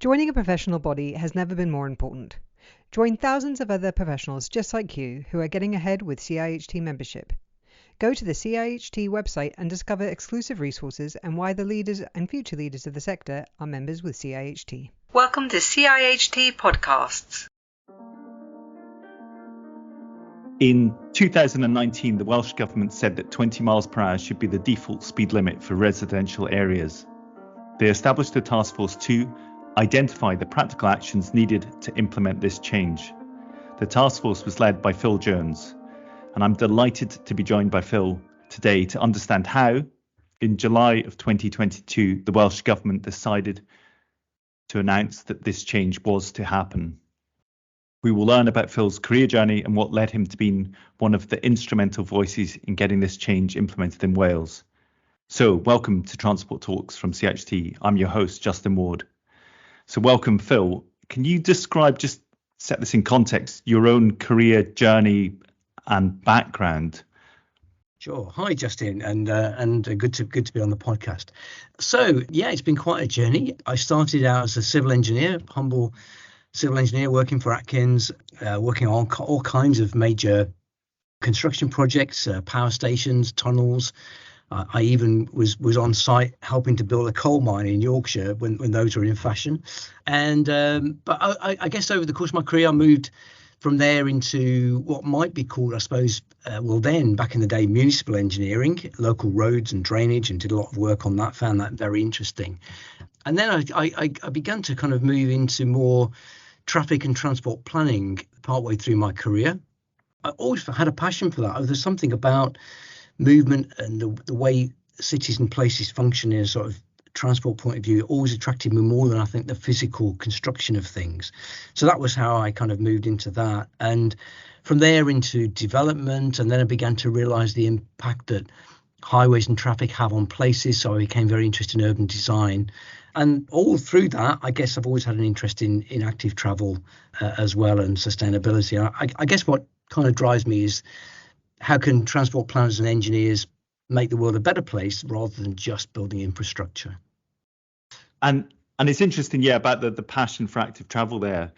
Joining a professional body has never been more important. Join thousands of other professionals just like you who are getting ahead with CIHT membership. Go to the CIHT website and discover exclusive resources and why the leaders and future leaders of the sector are members with CIHT. Welcome to CIHT Podcasts. In 2019, the Welsh Government said that 20 miles per hour should be the default speed limit for residential areas. They established a task force to identify the practical actions needed to implement this change. The task force was led by Phil Jones, and I'm delighted to be joined by Phil today to understand how, in July of 2022, the Welsh Government decided to announce that this change was to happen. We will learn about Phil's career journey and what led him to being one of the instrumental voices in getting this change implemented in Wales. So, welcome to Transport Talks from CIHT. I'm your host, Justin Ward. So welcome, Phil. Can you describe, just set this in context, your own career journey and background? Sure. Hi, Justin, and good to be on the podcast. So, yeah, it's been quite a journey. I started out as a civil engineer, humble civil engineer working for Atkins, working on all kinds of major construction projects, power stations, tunnels. I even was on site helping to build a coal mine in Yorkshire when those were in fashion. And but I guess over the course of my career, I moved from there into what might be called, I suppose, then back in the day, municipal engineering, local roads and drainage, and did a lot of work on that, found that very interesting. And then I began to kind of move into more traffic and transport planning partway through my career. I always had a passion for that. There's something about movement and the way cities and places function in a sort of transport point of view always attracted me more than I think the physical construction of things. So that was how I kind of moved into that. And from there into development, and then I began to realize the impact that highways and traffic have on places. So I became very interested in urban design. And all through that, I guess I've always had an interest in active travel as well, and sustainability. I guess what kind of drives me is how can transport planners and engineers make the world a better place rather than just building infrastructure? And it's interesting, about the passion for active travel there.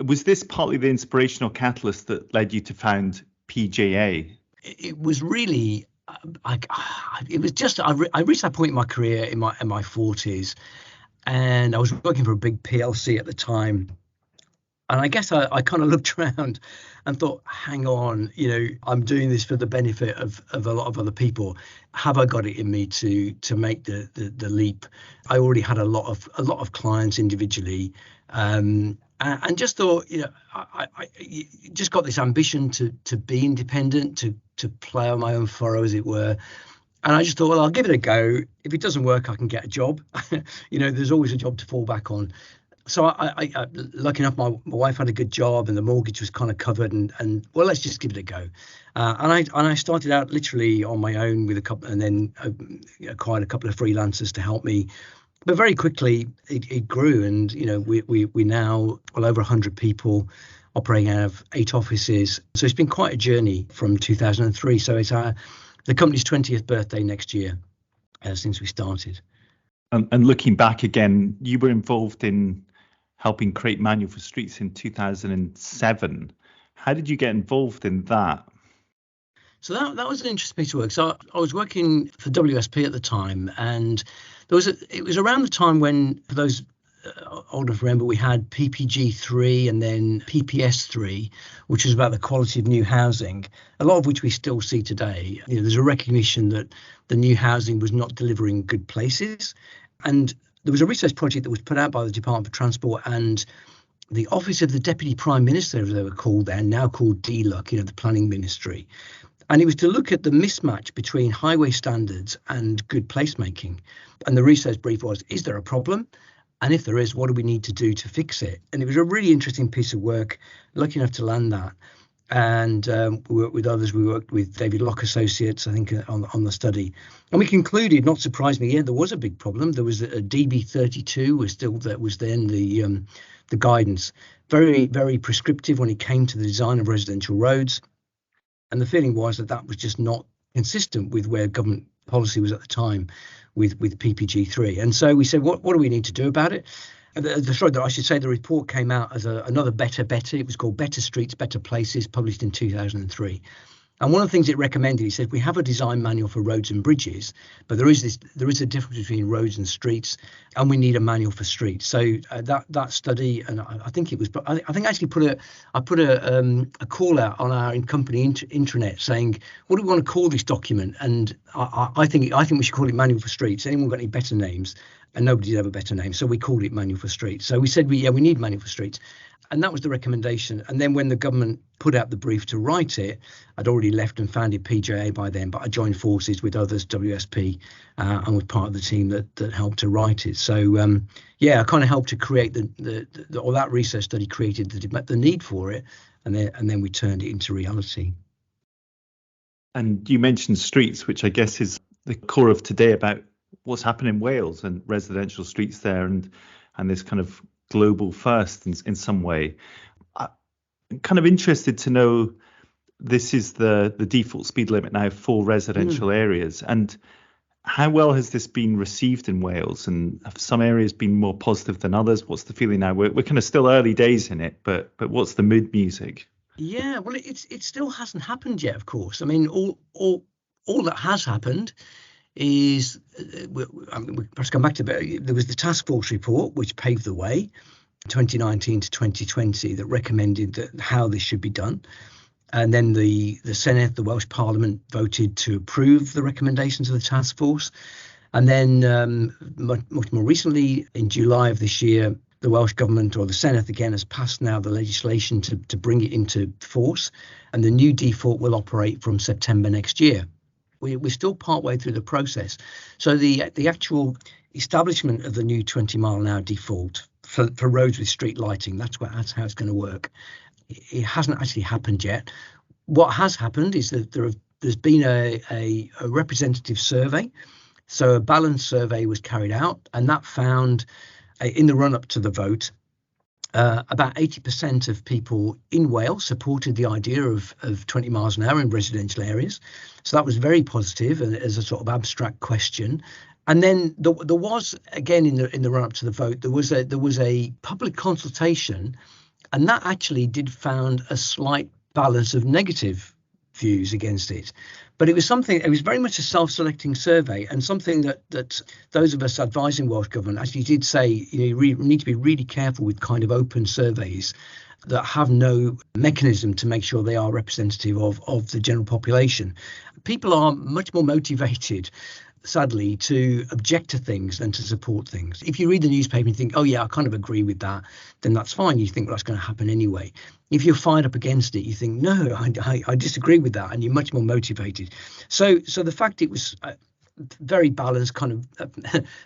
Was this partly the inspirational catalyst that led you to found PJA? It was really, it was just, I reached that point in my career in my 40s, and I was working for a big PLC at the time. And I guess I kind of looked around and thought, hang on, I'm doing this for the benefit of a lot of other people. Have I got it in me to make the leap? I already had a lot of clients individually, and just thought, I just got this ambition to be independent, to play on my own furrow, as it were. And I just thought, well, I'll give it a go. If it doesn't work, I can get a job. There's always a job to fall back on. So I lucky enough, my wife had a good job and the mortgage was kind of covered, and well, let's just give it a go. And I started out literally on my own with a couple, and then acquired a couple of freelancers to help me. But very quickly it grew, and we now well over 100 people operating out of 8 offices. So it's been quite a journey from 2003. So it's the company's 20th birthday next year since we started. And looking back again, you were involved in helping create Manual for Streets in 2007. How did you get involved in that? So that was an interesting piece of work. So I was working for WSP at the time, and it was around the time when, for those old enough to remember, we had PPG 3 and then PPS 3, which was about the quality of new housing, a lot of which we still see today. There's a recognition that the new housing was not delivering good places. And there was a research project that was put out by the Department for Transport and the Office of the Deputy Prime Minister, as they were called then, now called DLUC, the Planning Ministry. And it was to look at the mismatch between highway standards and good placemaking. And the research brief was, is there a problem? And if there is, what do we need to do to fix it? And it was a really interesting piece of work, lucky enough to land that. And we worked with others. We worked with David Locke Associates, I think, on the study. And we concluded, not surprisingly, there was a big problem. There was a DB32 was then the guidance, very, very prescriptive when it came to the design of residential roads. And the feeling was that was just not consistent with where government policy was at the time with PPG3. And so we said, what do we need to do about it? I should say the report came out as another better. It was called Better Streets, Better Places, published in 2003. And one of the things it recommended, he said, we have a design manual for roads and bridges, but there is a difference between roads and streets, and we need a manual for streets. So that study, and I think it was, I think I actually put a call out on our company intranet saying, what do we want to call this document? And I think we should call it Manual for Streets. Anyone got any better names? And nobody did have a better name, so we called it Manual for Streets. So we said, we need Manual for Streets. And that was the recommendation. And then when the government put out the brief to write it, I'd already left and founded PJA by then, but I joined forces with others, WSP, and was part of the team that helped to write it. So, I kind of helped to create that research study created the need for it, and then we turned it into reality. And you mentioned streets, which I guess is the core of today about what's happened in Wales and residential streets there, and this kind of global first in some way. I'm kind of interested to know, this is the default speed limit now for residential areas, and how well has this been received in Wales, and have some areas been more positive than others? What's the feeling now? We're kind of still early days in it, but what's the mood music? Yeah, well, it still hasn't happened yet, of course. I mean, all that has happened is, we perhaps come back to it, there was the task force report, which paved the way, 2019 to 2020, that recommended how this should be done. And then the Senate, the Welsh Parliament, voted to approve the recommendations of the task force. And then much more recently, in July of this year, the Welsh Government, or the Senate again, has passed now the legislation to bring it into force. And the new default will operate from September next year. We're still partway through the process. So the actual establishment of the new 20 mile an hour default for roads with street lighting, that's how it's going to work. It hasn't actually happened yet. What has happened is that there's been a representative survey. So a balanced survey was carried out, and that found, in the run up to the vote, about 80% of people in Wales supported the idea of 20 miles an hour in residential areas. So that was very positive as a sort of abstract question. And then there was, again, in the run up to the vote, there was a public consultation, and that actually did found a slight balance of negative views against it. But it was very much a self-selecting survey, and something that those of us advising Welsh Government actually did say, you need to be really careful with kind of open surveys that have no mechanism to make sure they are representative of the general population. People are much more motivated, sadly, to object to things than to support things. If you read the newspaper and think, oh yeah, I kind of agree with that, then that's fine. You think, well, that's going to happen anyway. If you're fired up against it, you think, no, I disagree with that, and you're much more motivated. So the fact it was very balanced, kind of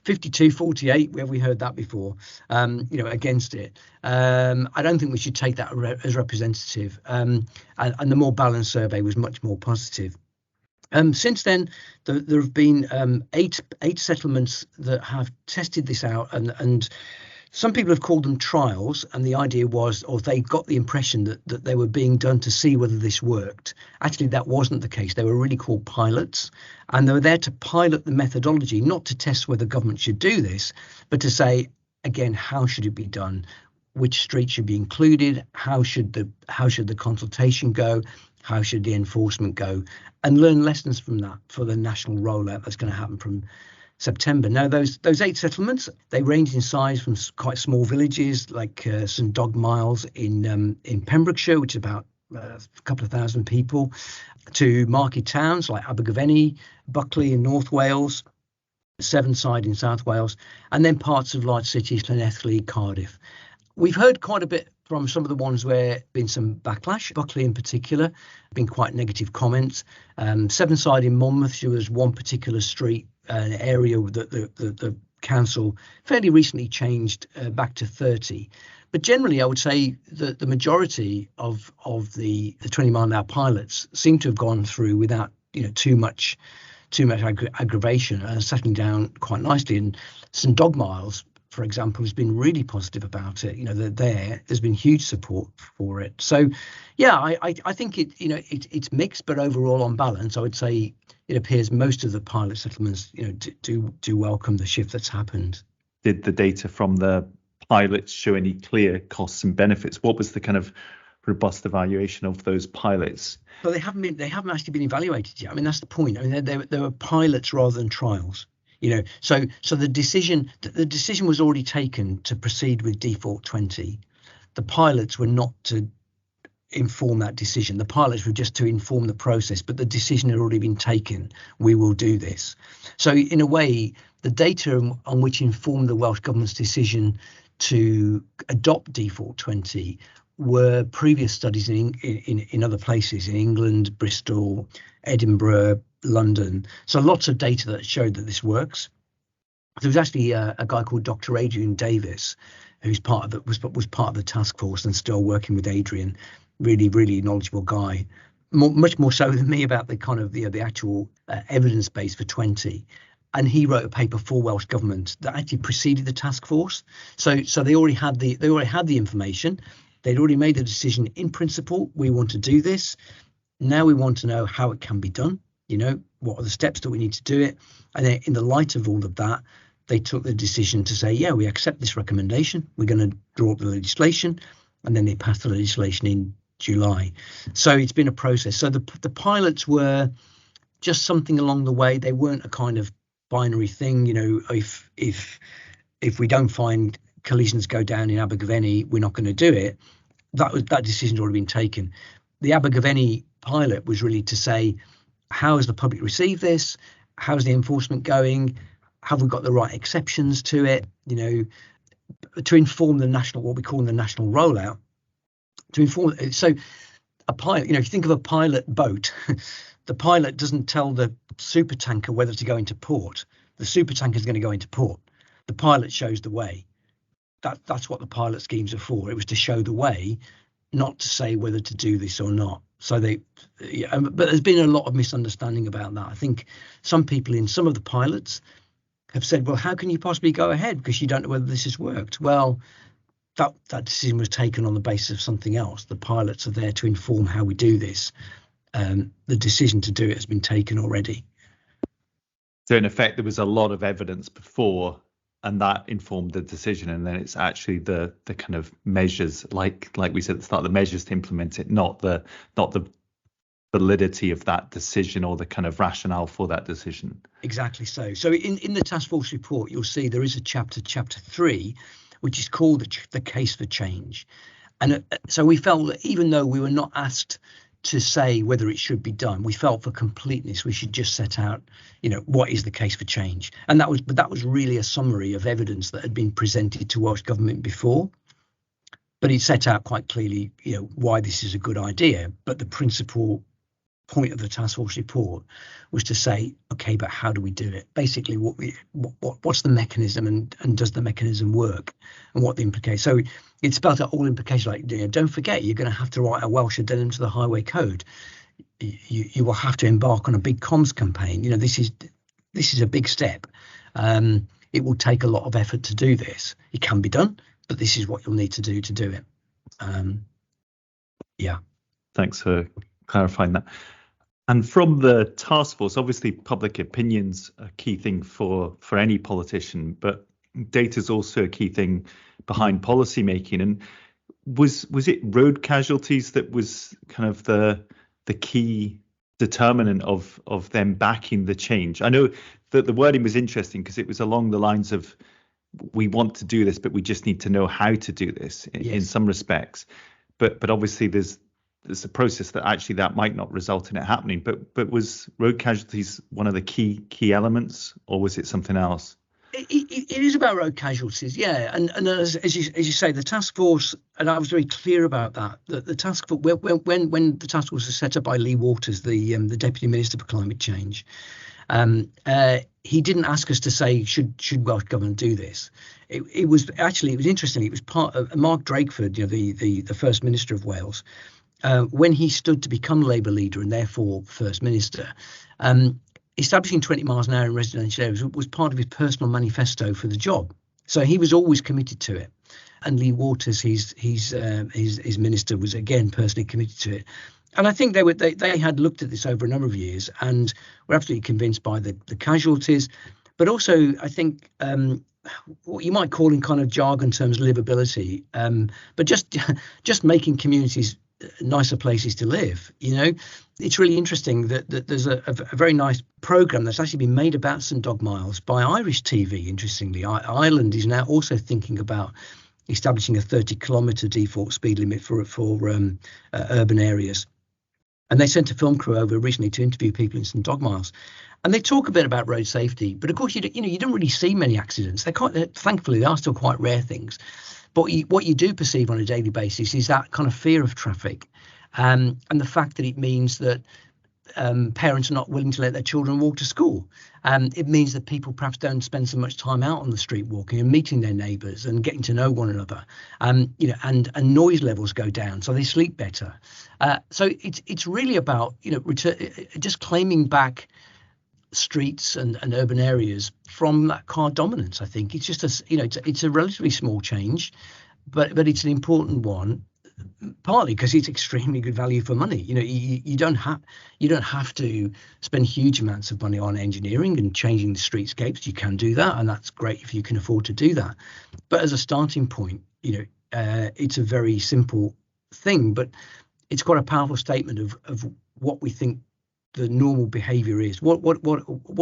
52-48, where we heard that before, against it. I don't think we should take that as representative. And the more balanced survey was much more positive. Since then, there have been eight settlements that have tested this out, and some people have called them trials. And the idea was, or they got the impression that they were being done to see whether this worked. Actually, that wasn't the case. They were really called pilots, and they were there to pilot the methodology, not to test whether government should do this, but to say, again, how should it be done? Which streets should be included? How should the consultation go? How should the enforcement go? And learn lessons from that for the national rollout that's going to happen from September. Now, those 8 settlements, they range in size from quite small villages like St Dogmiles in Pembrokeshire, which is about a couple of thousand people, to market towns like Abergavenny, Buckley in North Wales, Sevenside in South Wales, and then parts of large cities, Llanelli, Cardiff. We've heard quite a bit from some of the ones where there's been some backlash. Buckley in particular, been quite negative comments. Sevenside in Monmouthshire was one particular street, an area that the council fairly recently changed back to 30. But generally, I would say that the majority of the 20 mile an hour pilots seem to have gone through without too much aggravation and settling down quite nicely. And St Dogmiles, for example, has been really positive about it. There's been huge support for it. So, yeah, I think it's mixed, but overall, on balance, I would say it appears most of the pilot settlements, do welcome the shift that's happened. Did the data from the pilots show any clear costs and benefits? What was the kind of robust evaluation of those pilots? But they haven't actually been evaluated yet. I mean, that's the point. I mean, they were pilots rather than trials. So the decision was already taken to proceed with default 20. The pilots were not to inform that decision. The pilots were just to inform the process, but the decision had already been taken. We will do this. So in a way, the data on which informed the Welsh Government's decision to adopt default 20 were previous studies in other places, in England, Bristol, Edinburgh, London. So lots of data that showed that this works. There was actually a guy called Dr. Adrian Davis, who's was part of the task force and still working with Adrian. Really knowledgeable guy, much more so than me about the kind of the actual evidence base for 20. And he wrote a paper for Welsh Government that actually preceded the task force. So they already had the information. They'd already made the decision in principle. We want to do this. Now we want to know how it can be done. What are the steps that we need to do it? And then in the light of all of that, they took the decision to say, yeah, we accept this recommendation. We're going to draw up the legislation. And then they passed the legislation in July. So it's been a process. So the pilots were just something along the way. They weren't a kind of binary thing. If we don't find collisions go down in Abergavenny, we're not going to do it. That decision's already been taken. The Abergavenny pilot was really to say, how has the public received this? How's the enforcement going? Have we got the right exceptions to it? To inform the national, what we call the national rollout. To inform, so a pilot, if you think of a pilot boat, the pilot doesn't tell the super tanker whether to go into port. The super tanker is going to go into port. The pilot shows the way. That's what the pilot schemes are for. It was to show the way, not to say whether to do this or not. So but there's been a lot of misunderstanding about that. I think some people in some of the pilots have said, well, how can you possibly go ahead because you don't know whether this has worked? Well, that decision was taken on the basis of something else. The pilots are there to inform how we do this. The decision to do it has been taken already. So in effect, there was a lot of evidence before, and that informed the decision. And then it's actually the kind of measures, like we said at the start, the measures to implement it, not the validity of that decision or the kind of rationale for that decision. Exactly so. So in the task force report, you'll see there is a chapter 3, which is called the case for change. And so we felt that even though we were not asked to say whether it should be done, we felt for completeness we should just set out, what is the case for change. And that was really a summary of evidence that had been presented to Welsh Government before. But it set out quite clearly, why this is a good idea. But the principal point of the task force report was to say, okay, but how do we do it? Basically, what's the mechanism and does the mechanism work, and what the implications. So it spelled out all implications, like, don't forget, you're going to have to write a Welsh addendum to the Highway Code. You will have to embark on a big comms campaign. This is a big step. It will take a lot of effort to do this. It can be done, but this is what you'll need to do it. Yeah. Thanks for clarifying that. And from the task force, obviously public opinion's a key thing for any politician, but data is also a key thing behind policy making. And was it road casualties that was kind of the key determinant of them backing the change? I know that the wording was interesting because it was along the lines of, we want to do this, but we just need to know how to do this in some respects. But obviously there's a process that actually that might not result in it happening. But was road casualties one of the key elements, or was it something else? It is about road casualties, yeah. And as you say, the task force, and I was very clear about that. The task force, when the task force was set up by Lee Waters, the Deputy Minister for Climate Change, he didn't ask us to say should Welsh Government do this. It was interesting. It was part of Mark Drakeford, the First Minister of Wales. When he stood to become Labour leader and therefore First Minister, establishing 20 miles an hour in residential areas was part of his personal manifesto for the job. So he was always committed to it. And Lee Waters, his minister, was again personally committed to it. And I think they had looked at this over a number of years and were absolutely convinced by the casualties. But also, I think what you might call in kind of jargon terms livability, but just making communities nicer places to live. It's really interesting that there's a very nice program that's actually been made about St Dog Miles by Irish TV. Interestingly, Ireland is now also thinking about establishing a 30-kilometre default speed limit for urban areas. And they sent a film crew over recently to interview people in St Dog Miles. And they talk a bit about road safety, but of course, you don't really see many accidents. Thankfully, they are still quite rare things. But what you do perceive on a daily basis is that kind of fear of traffic, and the fact that it means that parents are not willing to let their children walk to school. It means that people perhaps don't spend so much time out on the street walking and meeting their neighbours and getting to know one another. And noise levels go down, so they sleep better. So it's really about just claiming back streets and urban areas from that car dominance. I think it's just it's a relatively small change, but it's an important one, partly because it's extremely good value for money. You don't have to spend huge amounts of money on engineering and changing the streetscapes. You can do that, and that's great if you can afford to do that. But as a starting point, it's a very simple thing, but it's quite a powerful statement of what we think the normal behavior is. What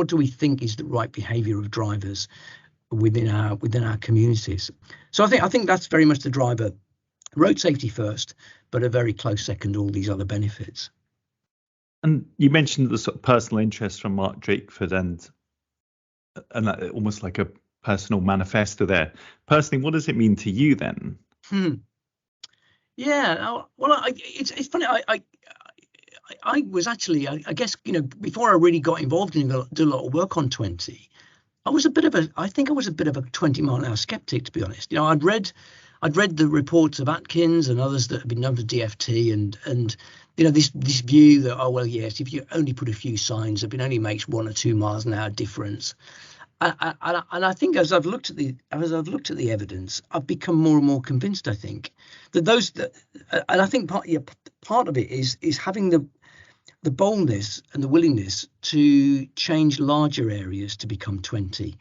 do we think is the right behavior of drivers within our communities? So I think that's very much the driver. Road safety first, but a very close second, all these other benefits. And you mentioned the sort of personal interest from Mark Drakeford and that, almost like a personal manifesto there. Personally, what does it mean to you then? Yeah, well, it's funny. I was actually, I guess, before I really got involved in do a lot of work on 20, I think I was a bit of a 20 mile an hour skeptic, to be honest. I'd read the reports of Atkins and others that have been done for DFT, and this view that, oh well, yes, if you only put a few signs up, it only makes 1 or 2 miles an hour difference. And I think as I've looked at the evidence, I've become more and more convinced. I think and I think part of it is having the boldness and the willingness to change larger areas to become 20.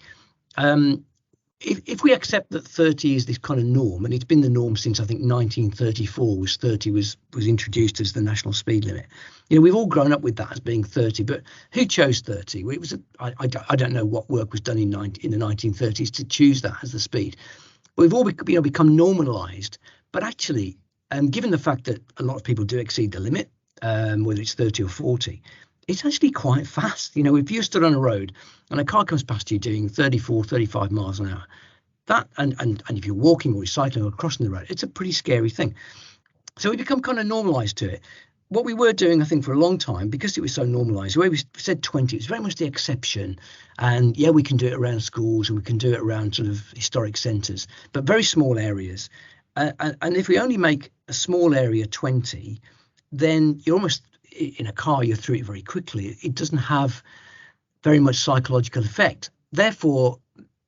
If we accept that 30 is this kind of norm, and it's been the norm since I think 1934, 30 was introduced as the national speed limit. We've all grown up with that as being 30, but who chose 30? Well, I don't know what work was done in the 1930s to choose that as the speed. But we've all become normalised. But actually, given the fact that a lot of people do exceed the limit, whether it's 30 or 40, it's actually quite fast. If you're stood on a road and a car comes past you doing 34, 35 miles an hour, that and if you're walking or cycling or crossing the road, it's a pretty scary thing. So we become kind of normalized to it. What we were doing, I think, for a long time, because it was so normalized, the way we said 20, it was very much the exception. And yeah, we can do it around schools and we can do it around sort of historic centres, but very small areas. And if we only make a small area 20, then you're almost in a car, you're through it very quickly. It doesn't have very much psychological effect. Therefore,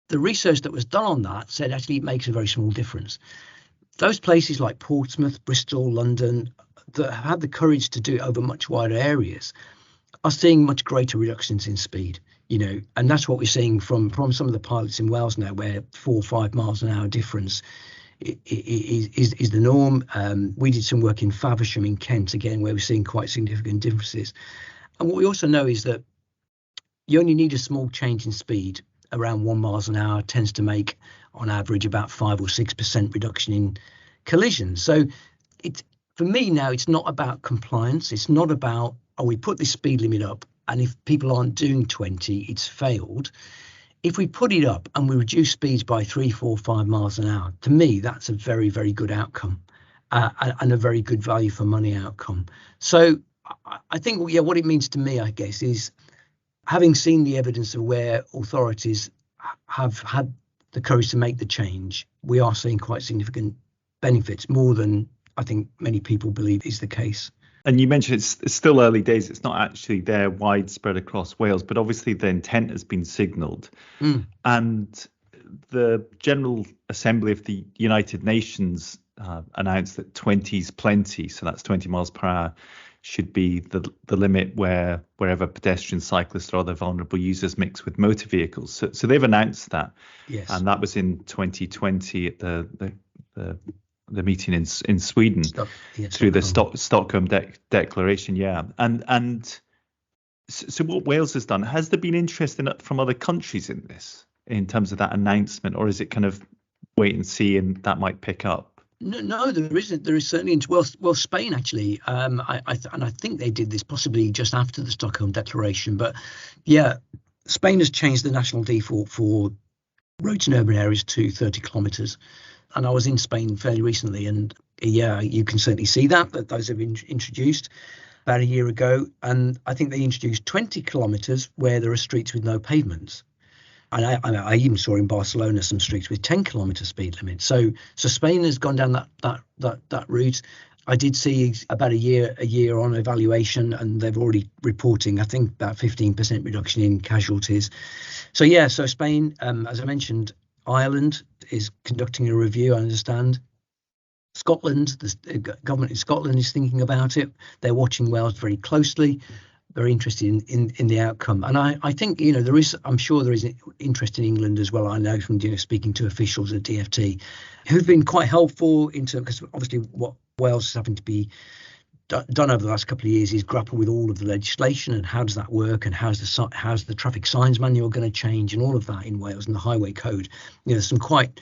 the research that was done on that said actually it makes a very small difference. Those places like Portsmouth, Bristol, London, that have had the courage to do it over much wider areas, are seeing much greater reductions in speed. And that's what we're seeing from some of the pilots in Wales now, where 4 or 5 miles an hour difference is the norm. We did some work in Faversham in Kent, again, where we're seeing quite significant differences. And what we also know is that you only need a small change in speed. Around 1 mile an hour tends to make, on average, about 5 or 6% reduction in collisions. So for me now, it's not about compliance. It's not about, we put this speed limit up, and if people aren't doing 20, it's failed. If we put it up and we reduce speeds by 3, 4, 5 miles an hour, to me, that's a very, very good outcome, and a very good value for money outcome. So I think, what it means to me, I guess, is having seen the evidence of where authorities have had the courage to make the change, we are seeing quite significant benefits, more than I think many people believe is the case. And you mentioned it's still early days. It's not actually there widespread across Wales, but obviously the intent has been signalled. And the General Assembly of the United Nations announced that 20 is plenty. So that's 20 miles per hour should be the limit wherever pedestrians, cyclists, or other vulnerable users mix with motor vehicles. So they've announced that, Yes. And that was in 2020 at the meeting in Sweden through the Stockholm Declaration. Yeah, and so what Wales has done, has there been interest from other countries in this, in terms of that announcement, or is it kind of wait and see and that might pick up? No, there isn't. There is certainly. Well, Spain actually. I think they did this possibly just after the Stockholm Declaration. But yeah, Spain has changed the national default for roads in urban areas to 30 kilometres. And I was in Spain fairly recently, and yeah, you can certainly see that those have been introduced about a year ago. And I think they introduced 20 kilometres where there are streets with no pavements. And I even saw in Barcelona some streets with 10-kilometre speed limits. So Spain has gone down that route. I did see about a year on evaluation, and they've already reporting, I think, about 15% reduction in casualties. So yeah, so Spain, as I mentioned, Ireland is conducting a review, I understand. Scotland, the government in Scotland is thinking about it. They're watching Wales very closely. Very interested in the outcome, and I think I'm sure there is interest in England as well. I know from speaking to officials at DfT who've been quite helpful because obviously what Wales is having to be done over the last couple of years is grapple with all of the legislation and how does that work, and how's the traffic signs manual going to change, and all of that in Wales, and the highway code. There's some quite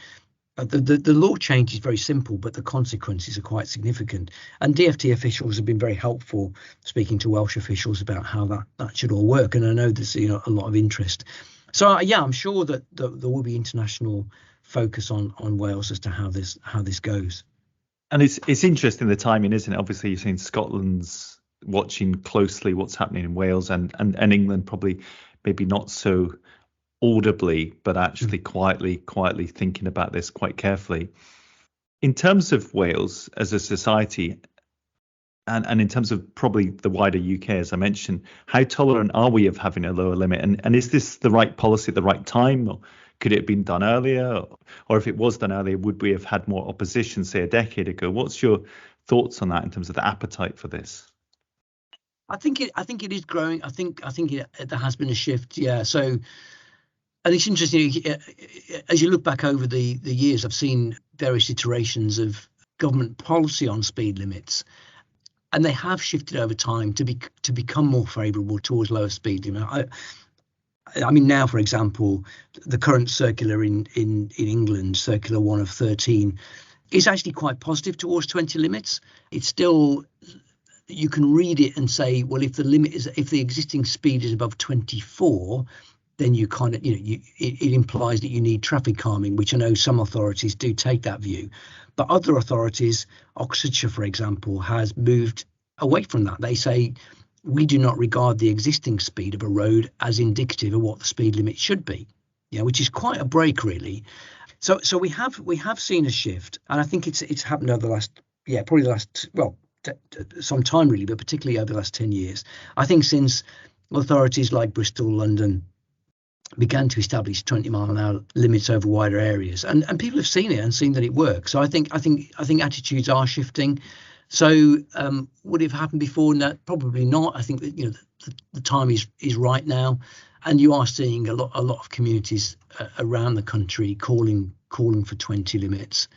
the law change is very simple, but the consequences are quite significant. And DfT officials have been very helpful speaking to Welsh officials about how that should all work. And I know there's a lot of interest. So yeah, I'm sure that there will be international focus on Wales as to how this goes. And it's interesting the timing, isn't it? Obviously, you're saying Scotland's watching closely what's happening in Wales, and England probably maybe not so audibly, but actually quietly thinking about this quite carefully. In terms of Wales as a society, and in terms of probably the wider UK, as I mentioned, how tolerant are we of having a lower limit? And is this the right policy at the right time? Or could it have been done earlier? Or if it was done earlier, would we have had more opposition, say, a decade ago? What's your thoughts on that in terms of the appetite for this? I think it is growing. I think there has been a shift. Yeah. So. And it's interesting, as you look back over the years, I've seen various iterations of government policy on speed limits, and they have shifted over time to become more favourable towards lower speed limit. I mean, now, for example, the current circular in England, Circular 1 of 13, is actually quite positive towards 20 limits. It's still, you can read it and say, well, if the existing speed is above 24, then you kind of, it implies that you need traffic calming, which I know some authorities do take that view. But other authorities, Oxfordshire, for example, has moved away from that. They say, we do not regard the existing speed of a road as indicative of what the speed limit should be, which is quite a break, really. So we have seen a shift, and I think it's happened over the last, probably the last, some time really, but particularly over the last 10 years. I think since authorities like Bristol, London, began to establish 20-mile-an-hour limits over wider areas, and people have seen it and seen that it works. So I think attitudes are shifting. So would it have happened before? No, probably not. I think that the time is right now, and you are seeing a lot of communities around the country calling for 20 limits.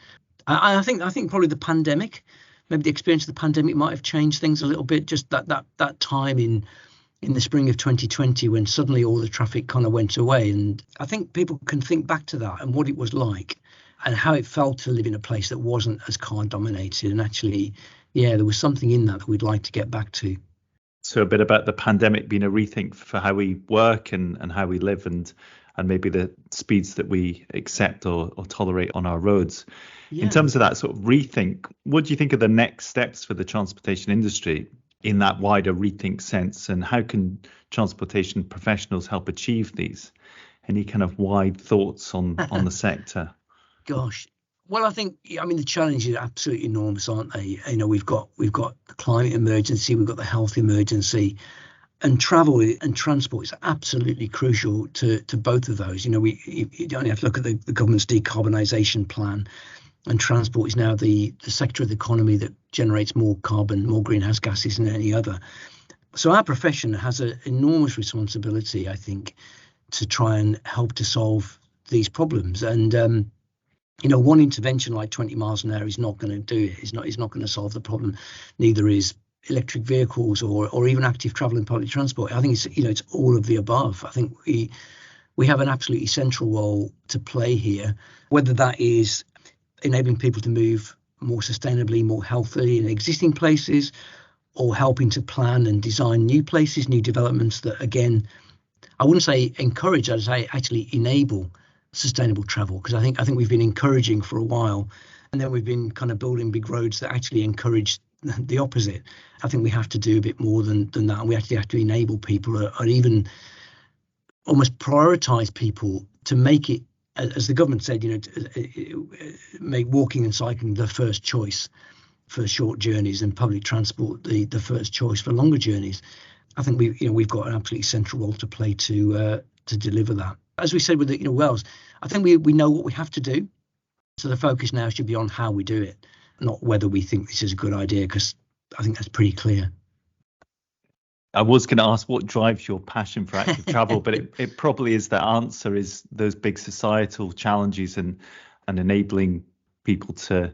I think probably the pandemic, maybe the experience of the pandemic might have changed things a little bit. Just that time in the spring of 2020 when suddenly all the traffic kind of went away. And I think people can think back to that and what it was like and how it felt to live in a place that wasn't as car dominated. And actually, there was something in that we'd like to get back to. So a bit about the pandemic being a rethink for how we work and how we live, and maybe the speeds that we accept or tolerate on our roads. Yeah. In terms of that sort of rethink, what do you think are the next steps for the transportation industry in that wider rethink sense, and how can transportation professionals help achieve these? Any kind of wide thoughts on the sector? Gosh, well, I think the challenges are absolutely enormous, aren't they? We've got the climate emergency, we've got the health emergency, and travel and transport is absolutely crucial to both of those. You only have to look at the government's decarbonisation plan, and transport is now the sector of the economy that generates more carbon, more greenhouse gases than any other. So our profession has an enormous responsibility, I think, to try and help to solve these problems. And one intervention like 20 miles an hour is not going to do it. It's not going to solve the problem. Neither is electric vehicles or even active travel in public transport. I think it's all of the above. I think we have an absolutely central role to play here, whether that is enabling people to move more sustainably, more healthily in existing places, or helping to plan and design new places, new developments that, again, I wouldn't say encourage, I'd say actually enable sustainable travel, because I think we've been encouraging for a while, and then we've been kind of building big roads that actually encourage the opposite. I think we have to do a bit more than that, and we actually have to enable people or even almost prioritize people to make it, as the government said, make walking and cycling the first choice for short journeys and public transport the first choice for longer journeys. I think we've got an absolutely central role to play to deliver that. As we said with Wales, I think we know what we have to do. So the focus now should be on how we do it, not whether we think this is a good idea, because I think that's pretty clear. I was going to ask what drives your passion for active travel, but it probably is the answer is those big societal challenges and enabling people to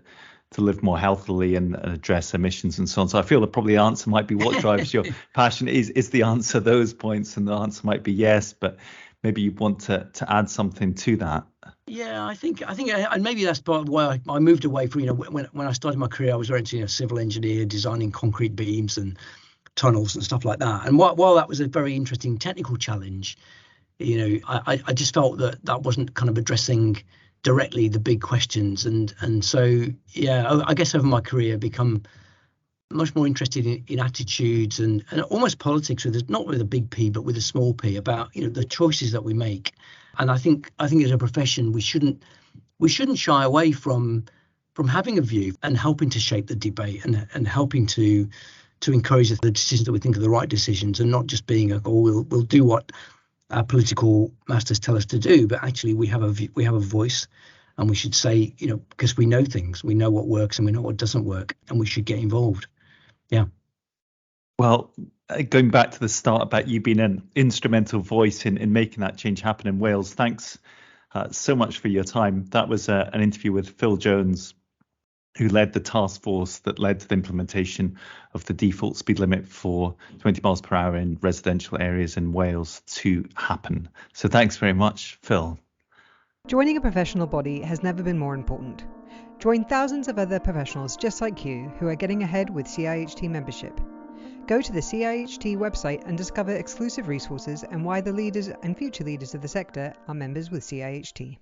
live more healthily and address emissions and so on. So I feel that probably the answer might be what drives your passion is the answer those points, and the answer might be yes, but maybe you want to add something to that. Yeah, I think, and maybe that's part of why I moved away from, when I started my career, I was originally a civil engineer designing concrete beams and tunnels and stuff like that. And while that was a very interesting technical challenge, I just felt that wasn't kind of addressing directly the big questions. And so, yeah, I guess over my career, I've become much more interested in attitudes and almost politics, not with a big P, but with a small p, about, the choices that we make. And I think as a profession, we shouldn't shy away from having a view and helping to shape the debate and helping to encourage the decisions that we think are the right decisions, and not just being we'll do what our political masters tell us to do, but actually we have a voice, and we should say, because we know things, we know what works and we know what doesn't work, and we should get involved. Yeah. Well, going back to the start about you being an instrumental voice in making that change happen in Wales, thanks so much for your time. That was an interview with Phil Jones, who led the task force that led to the implementation of the default speed limit for 20 miles per hour in residential areas in Wales to happen. So thanks very much, Phil. Joining a professional body has never been more important. Join thousands of other professionals just like you who are getting ahead with CIHT membership. Go to the CIHT website and discover exclusive resources and why the leaders and future leaders of the sector are members with CIHT.